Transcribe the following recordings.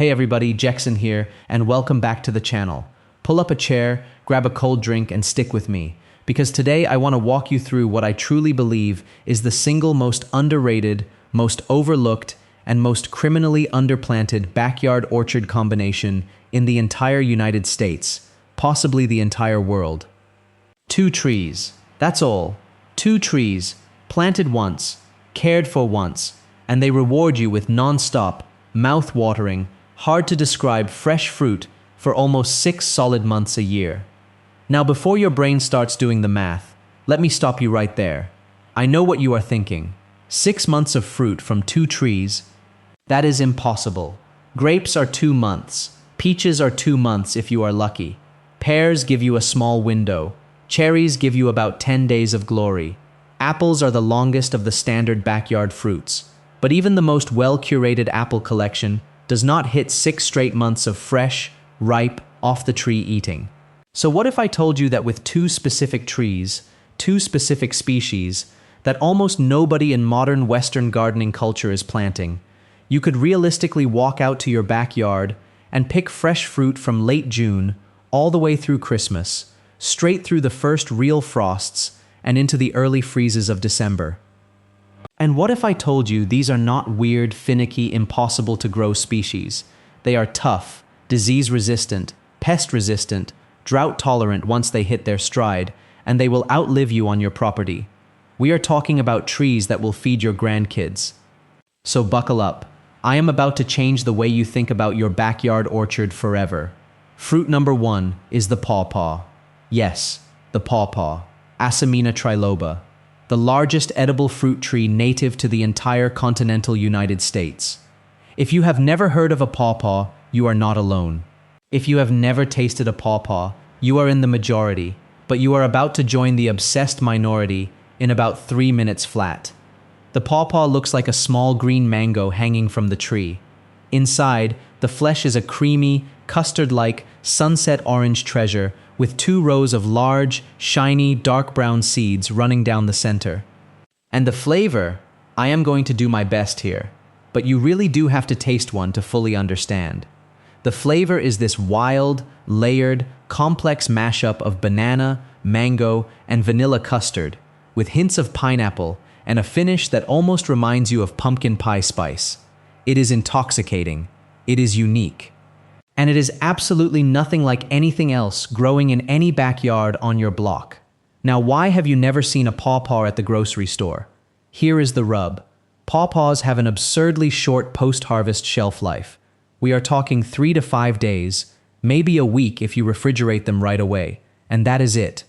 Hey everybody, Jacson here, and welcome back to the channel. Pull up a chair, grab a cold drink, and stick with me, because today I want to walk you through what I truly believe is the single most underrated, most overlooked, and most criminally underplanted backyard orchard combination in the entire United States, possibly the entire world. 2 trees. That's all. 2 trees, planted once, cared for once, and they reward you with non-stop, mouth-watering, hard-to-describe fresh fruit for almost 6 solid months a year. Now, before your brain starts doing the math, let me stop you right there. I know what you are thinking. 6 months of fruit from 2 trees? That is impossible. Grapes are 2 months. Peaches are 2 months if you are lucky. Pears give you a small window. Cherries give you about 10 days of glory. Apples are the longest of the standard backyard fruits. But even the most well-curated apple collection does not hit 6 straight months of fresh, ripe, off-the-tree eating. So what if I told you that with 2 specific trees, 2 specific species, that almost nobody in modern Western gardening culture is planting, you could realistically walk out to your backyard and pick fresh fruit from late June all the way through Christmas, straight through the first real frosts and into the early freezes of December. And what if I told you these are not weird, finicky, impossible-to-grow species? They are tough, disease-resistant, pest-resistant, drought-tolerant once they hit their stride, and they will outlive you on your property. We are talking about trees that will feed your grandkids. So buckle up. I am about to change the way you think about your backyard orchard forever. Fruit number 1 is the pawpaw. Yes, the pawpaw, Asimina triloba, the largest edible fruit tree native to the entire continental United States. If you have never heard of a pawpaw, you are not alone. If you have never tasted a pawpaw, you are in the majority, but you are about to join the obsessed minority in about 3 minutes flat. The pawpaw looks like a small green mango hanging from the tree. Inside, the flesh is a creamy, custard-like, sunset orange treasure with 2 rows of large, shiny, dark brown seeds running down the center. And the flavor, I am going to do my best here, but you really do have to taste one to fully understand. The flavor is this wild, layered, complex mashup of banana, mango, and vanilla custard, with hints of pineapple and a finish that almost reminds you of pumpkin pie spice. It is intoxicating. It is unique. And it is absolutely nothing like anything else growing in any backyard on your block. Now, why have you never seen a pawpaw at the grocery store? Here is the rub. Pawpaws have an absurdly short post-harvest shelf life. We are talking 3 to 5 days, maybe a week if you refrigerate them right away, and that is it.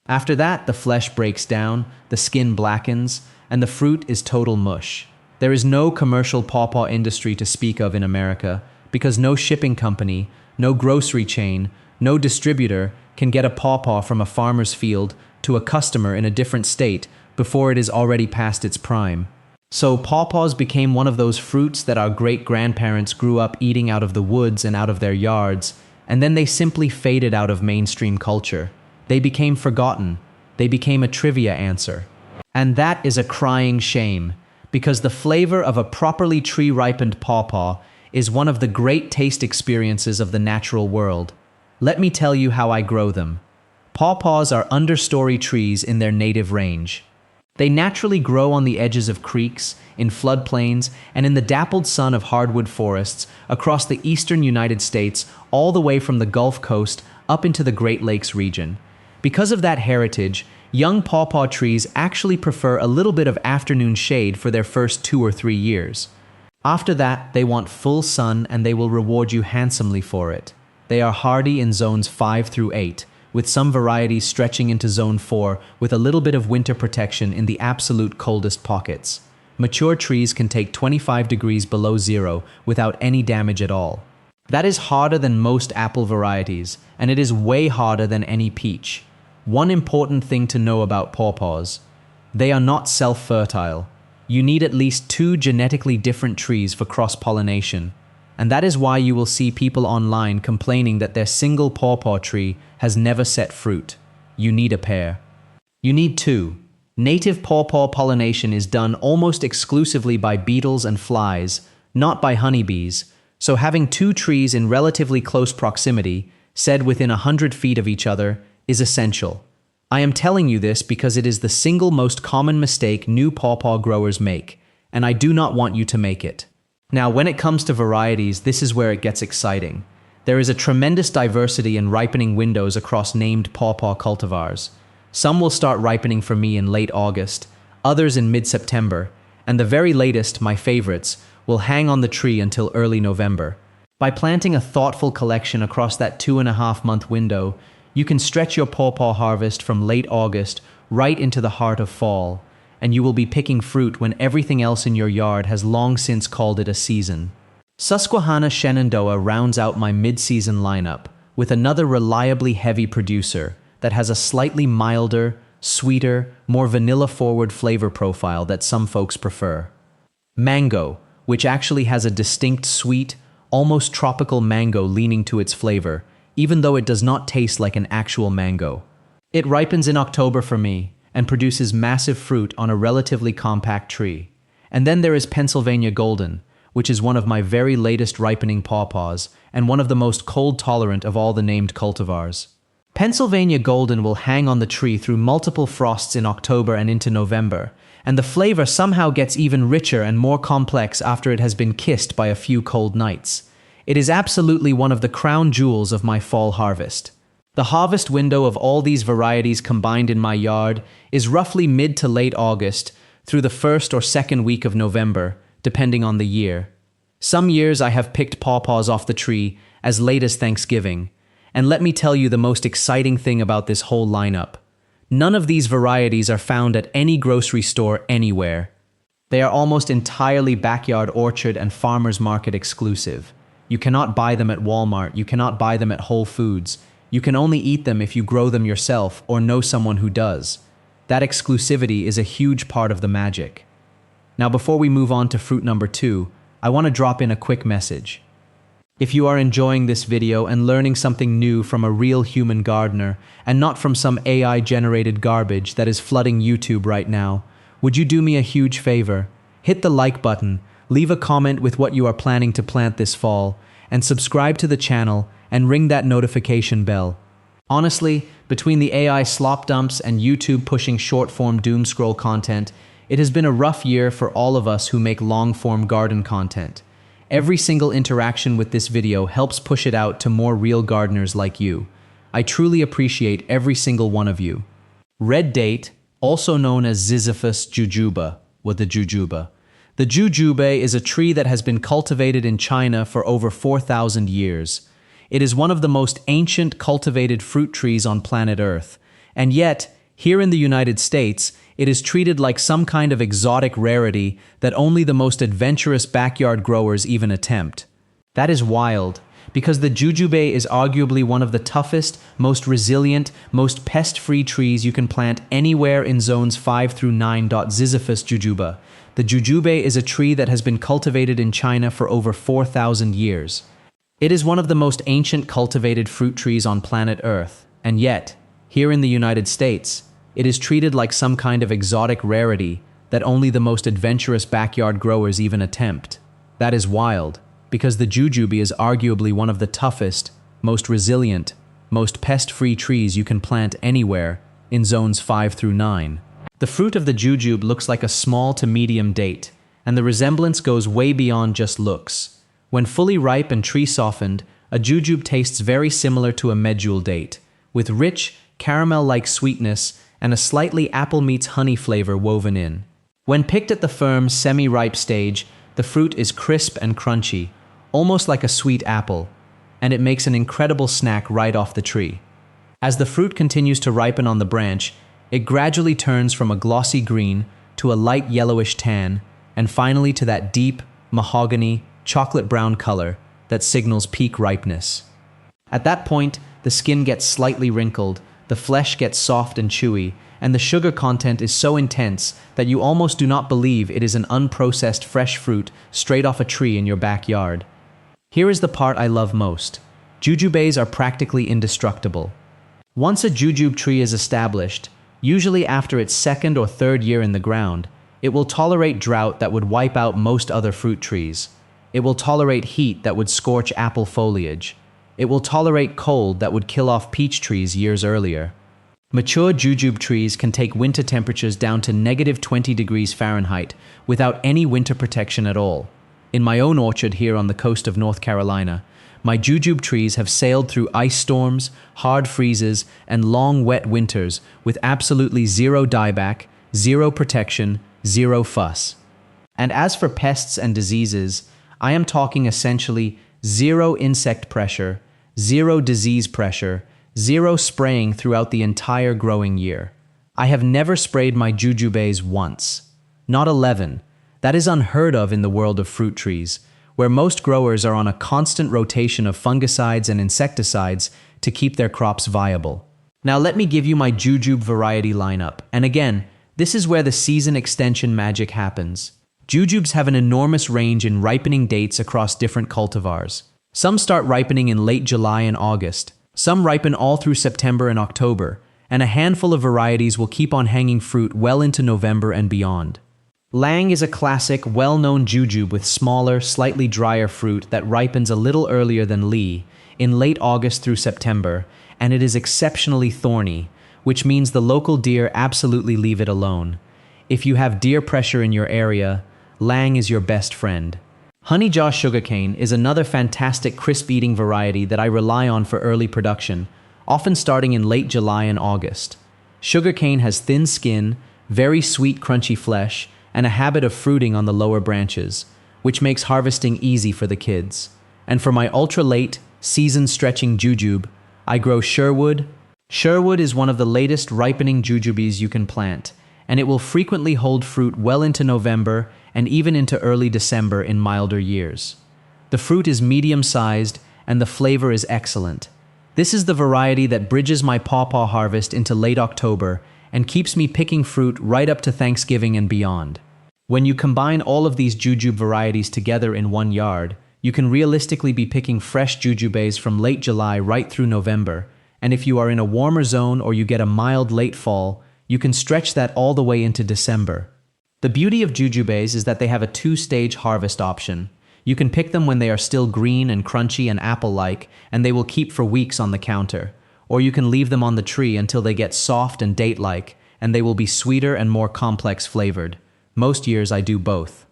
After that, the flesh breaks down, the skin blackens, and the fruit is total mush. There is no commercial pawpaw industry to speak of in America, because no shipping company, no grocery chain, no distributor can get a pawpaw from a farmer's field to a customer in a different state before it is already past its prime. So pawpaws became one of those fruits that our great-grandparents grew up eating out of the woods and out of their yards, and then they simply faded out of mainstream culture. They became forgotten. They became a trivia answer. And that is a crying shame, because the flavor of a properly tree-ripened pawpaw is one of the great taste experiences of the natural world. Let me tell you how I grow them. Pawpaws are understory trees in their native range. They naturally grow on the edges of creeks, in floodplains, and in the dappled sun of hardwood forests across the eastern United States, all the way from the Gulf Coast up into the Great Lakes region. Because of that heritage, young pawpaw trees actually prefer a little bit of afternoon shade for their first 2 or 3 years. After that, they want full sun and they will reward you handsomely for it. They are hardy in zones 5 through 8, with some varieties stretching into zone 4 with a little bit of winter protection in the absolute coldest pockets. Mature trees can take 25 degrees below zero without any damage at all. That is harder than most apple varieties, and it is way harder than any peach. One important thing to know about pawpaws: they are not self-fertile. You need at least 2 genetically different trees for cross-pollination, and that is why you will see people online complaining that their single pawpaw tree has never set fruit. You need a pair. You need 2. Native pawpaw pollination is done almost exclusively by beetles and flies, not by honeybees, So having two trees in relatively close proximity, said within 100 feet of each other, is essential. I am telling you this because it is the single most common mistake new pawpaw growers make, and I do not want you to make it. Now, when it comes to varieties, this is where it gets exciting. There is a tremendous diversity in ripening windows across named pawpaw cultivars. Some will start ripening for me in late August, others in mid-September, and the very latest, my favorites, will hang on the tree until early November. By planting a thoughtful collection across that 2.5-month window, you can stretch your pawpaw harvest from late August right into the heart of fall, and you will be picking fruit when everything else in your yard has long since called it a season. Susquehanna Shenandoah rounds out my mid-season lineup with another reliably heavy producer that has a slightly milder, sweeter, more vanilla-forward flavor profile that some folks prefer. Mango, which actually has a distinct sweet, almost tropical mango leaning to its flavor, even though it does not taste like an actual mango. It ripens in October for me and produces massive fruit on a relatively compact tree. And then there is Pennsylvania Golden, which is one of my very latest ripening pawpaws and one of the most cold-tolerant of all the named cultivars. Pennsylvania Golden will hang on the tree through multiple frosts in October and into November, and the flavor somehow gets even richer and more complex after it has been kissed by a few cold nights. It is absolutely one of the crown jewels of my fall harvest. The harvest window of all these varieties combined in my yard is roughly mid to late August through the first or second week of November, depending on the year. Some years I have picked pawpaws off the tree as late as Thanksgiving, and let me tell you the most exciting thing about this whole lineup. None of these varieties are found at any grocery store anywhere. They are almost entirely backyard orchard and farmers market exclusive. You cannot buy them at Walmart, you cannot buy them at Whole Foods. You can only eat them if you grow them yourself or know someone who does. That exclusivity is a huge part of the magic. Now, before we move on to fruit number 2, I want to drop in a quick message. If you are enjoying this video and learning something new from a real human gardener and not from some AI-generated garbage that is flooding YouTube right now, would you do me a huge favor? Hit the like button, leave a comment with what you are planning to plant this fall, and subscribe to the channel and ring that notification bell. Honestly, between the AI slop dumps and YouTube pushing short-form doom scroll content, it has been a rough year for all of us who make long-form garden content. Every single interaction with this video helps push it out to more real gardeners like you. I truly appreciate every single one of you. Red date, also known as Ziziphus jujuba, the jujube. The jujube is a tree that has been cultivated in China for over 4,000 years. It is one of the most ancient cultivated fruit trees on planet Earth, and yet, here in the United States, it is treated like some kind of exotic rarity that only the most adventurous backyard growers even attempt. That is wild, because the jujube is arguably one of the toughest, most resilient, most pest-free trees you can plant anywhere in zones 5 through 9. Ziziphus jujube. The jujube is a tree that has been cultivated in China for over 4,000 years. It is one of the most ancient cultivated fruit trees on planet Earth, and yet, here in the United States, it is treated like some kind of exotic rarity that only the most adventurous backyard growers even attempt. That is wild, because the jujube is arguably one of the toughest, most resilient, most pest-free trees you can plant anywhere in zones 5 through 9. The fruit of the jujube looks like a small to medium date, and the resemblance goes way beyond just looks. When fully ripe and tree softened, a jujube tastes very similar to a medjool date, with rich, caramel-like sweetness and a slightly apple meets honey flavor woven in. When picked at the firm, semi-ripe stage, the fruit is crisp and crunchy, almost like a sweet apple, and it makes an incredible snack right off the tree. As the fruit continues to ripen on the branch, it gradually turns from a glossy green to a light yellowish tan, and finally to that deep, mahogany, chocolate brown color that signals peak ripeness. At that point, the skin gets slightly wrinkled, the flesh gets soft and chewy, and the sugar content is so intense that you almost do not believe it is an unprocessed fresh fruit straight off a tree in your backyard. Here is the part I love most. Jujubes are practically indestructible. Once a jujube tree is established, usually after its second or third year in the ground, it will tolerate drought that would wipe out most other fruit trees. It will tolerate heat that would scorch apple foliage. It will tolerate cold that would kill off peach trees years earlier. Mature jujube trees can take winter temperatures down to -20 degrees Fahrenheit without any winter protection at all. In my own orchard here on the coast of North Carolina, my jujube trees have sailed through ice storms, hard freezes, and long wet winters with absolutely zero dieback, zero protection, zero fuss. And as for pests and diseases, I am talking essentially zero insect pressure, zero disease pressure, zero spraying throughout the entire growing year. I have never sprayed my jujubes once. Not 11. That is unheard of in the world of fruit trees, where most growers are on a constant rotation of fungicides and insecticides to keep their crops viable. Now let me give you my jujube variety lineup. And again, this is where the season extension magic happens. Jujubes have an enormous range in ripening dates across different cultivars. Some start ripening in late July and August. Some ripen all through September and October, and a handful of varieties will keep on hanging fruit well into November and beyond. Lang is a classic, well-known jujube with smaller, slightly drier fruit that ripens a little earlier than Lee, in late August through September, and it is exceptionally thorny, which means the local deer absolutely leave it alone. If you have deer pressure in your area, Lang is your best friend. Honey Jaw sugarcane is another fantastic crisp-eating variety that I rely on for early production, often starting in late July and August. Sugarcane has thin skin, very sweet crunchy flesh, and a habit of fruiting on the lower branches, which makes harvesting easy for the kids. And for my ultra-late, season-stretching jujube, I grow Sherwood. Sherwood is one of the latest ripening jujubes you can plant, and it will frequently hold fruit well into November and even into early December in milder years. The fruit is medium-sized and the flavor is excellent. This is the variety that bridges my pawpaw harvest into late October and keeps me picking fruit right up to Thanksgiving and beyond. When you combine all of these jujube varieties together in one yard, you can realistically be picking fresh jujubes from late July right through November, and if you are in a warmer zone or you get a mild late fall, you can stretch that all the way into December. The beauty of jujubes is that they have a two-stage harvest option. You can pick them when they are still green and crunchy and apple-like, and they will keep for weeks on the counter. Or you can leave them on the tree until they get soft and date-like, and they will be sweeter and more complex flavored. Most years I do both.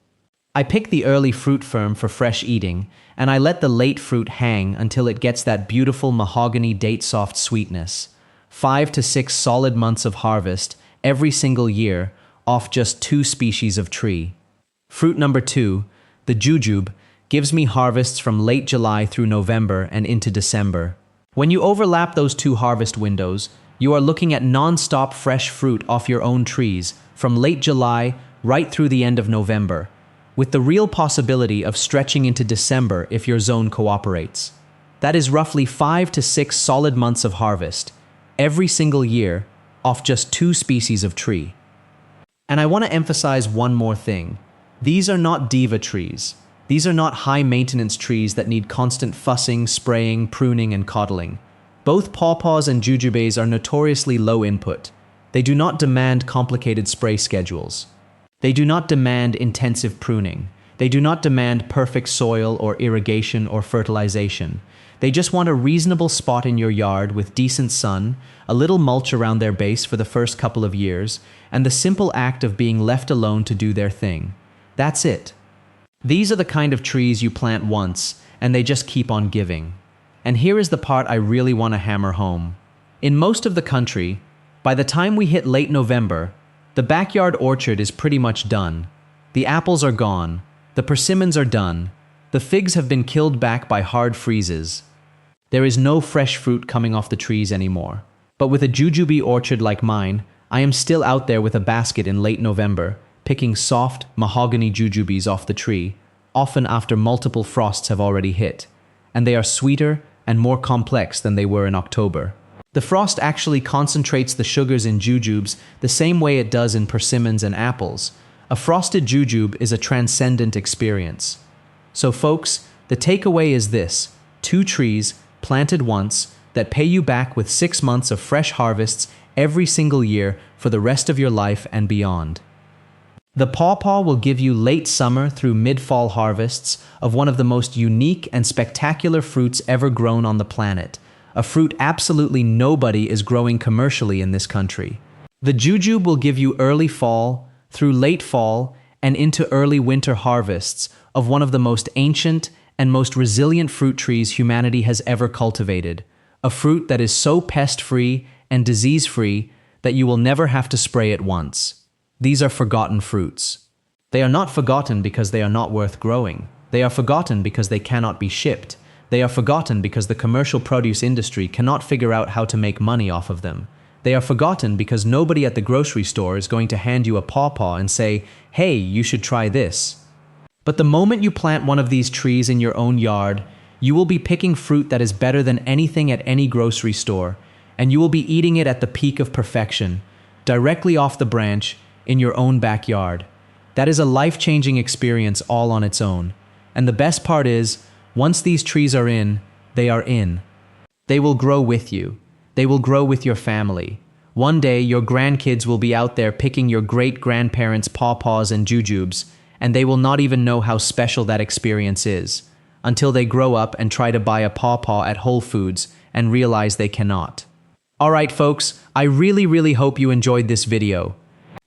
I pick the early fruit firm for fresh eating, and I let the late fruit hang until it gets that beautiful mahogany date-soft sweetness. 5 to 6 solid months of harvest, every single year, off just 2 species of tree. Fruit number 2, the jujube, gives me harvests from late July through November and into December. When you overlap those 2 harvest windows, you are looking at non-stop fresh fruit off your own trees from late July right through the end of November, with the real possibility of stretching into December if your zone cooperates. That is roughly 5 to 6 solid months of harvest, every single year, off just 2 species of tree. And I want to emphasize one more thing. These are not diva trees. These are not high-maintenance trees that need constant fussing, spraying, pruning, and coddling. Both pawpaws and jujubes are notoriously low input. They do not demand complicated spray schedules. They do not demand intensive pruning. They do not demand perfect soil or irrigation or fertilization. They just want a reasonable spot in your yard with decent sun, a little mulch around their base for the first couple of years, and the simple act of being left alone to do their thing. That's it. These are the kind of trees you plant once, and they just keep on giving. And here is the part I really want to hammer home. In most of the country, by the time we hit late November, the backyard orchard is pretty much done. The apples are gone. The persimmons are done. The figs have been killed back by hard freezes. There is no fresh fruit coming off the trees anymore. But with a jujube orchard like mine, I am still out there with a basket in late November, picking soft, mahogany jujubes off the tree, often after multiple frosts have already hit, and they are sweeter and more complex than they were in October. The frost actually concentrates the sugars in jujubes the same way it does in persimmons and apples. A frosted jujube is a transcendent experience. So folks, the takeaway is this: 2 trees, planted once, that pay you back with 6 months of fresh harvests every single year for the rest of your life and beyond. The pawpaw will give you late summer through mid-fall harvests of one of the most unique and spectacular fruits ever grown on the planet, a fruit absolutely nobody is growing commercially in this country. The jujube will give you early fall through late fall and into early winter harvests of one of the most ancient and most resilient fruit trees humanity has ever cultivated, a fruit that is so pest-free and disease-free that you will never have to spray it once. These are forgotten fruits. They are not forgotten because they are not worth growing. They are forgotten because they cannot be shipped. They are forgotten because the commercial produce industry cannot figure out how to make money off of them. They are forgotten because nobody at the grocery store is going to hand you a pawpaw and say, "Hey, you should try this." But the moment you plant one of these trees in your own yard, you will be picking fruit that is better than anything at any grocery store, and you will be eating it at the peak of perfection, directly off the branch, in your own backyard. That is a life-changing experience all on its own. And the best part is, once these trees are in, they are in. They will grow with you. They will grow with your family. One day, your grandkids will be out there picking your great-grandparents' pawpaws and jujubes, and they will not even know how special that experience is, until they grow up and try to buy a pawpaw at Whole Foods and realize they cannot. Alright folks, I really hope you enjoyed this video.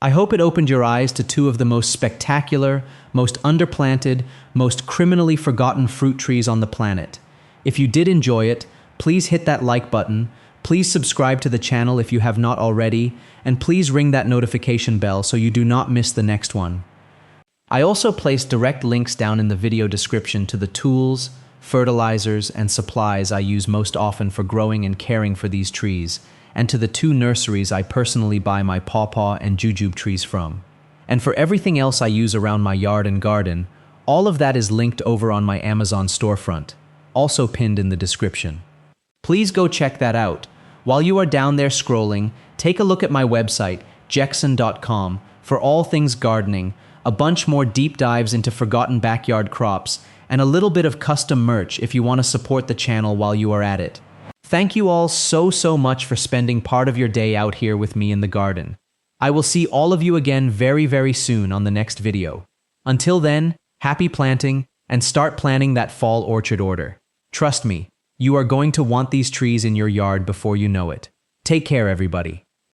I hope it opened your eyes to two of the most spectacular, most underplanted, most criminally forgotten fruit trees on the planet. If you did enjoy it, please hit that like button, please subscribe to the channel if you have not already, and please ring that notification bell so you do not miss the next one. I also placed direct links down in the video description to the tools, fertilizers, and supplies I use most often for growing and caring for these trees, and to the two nurseries I personally buy my pawpaw and jujube trees from. And for everything else I use around my yard and garden, all of that is linked over on my Amazon storefront, also pinned in the description. Please go check that out. While you are down there scrolling, take a look at my website, jacson.com, for all things gardening, a bunch more deep dives into forgotten backyard crops, and a little bit of custom merch if you want to support the channel while you are at it. Thank you all so much for spending part of your day out here with me in the garden. I will see all of you again very soon on the next video. Until then, happy planting, and start planning that fall orchard order. Trust me, you are going to want these trees in your yard before you know it. Take care, everybody.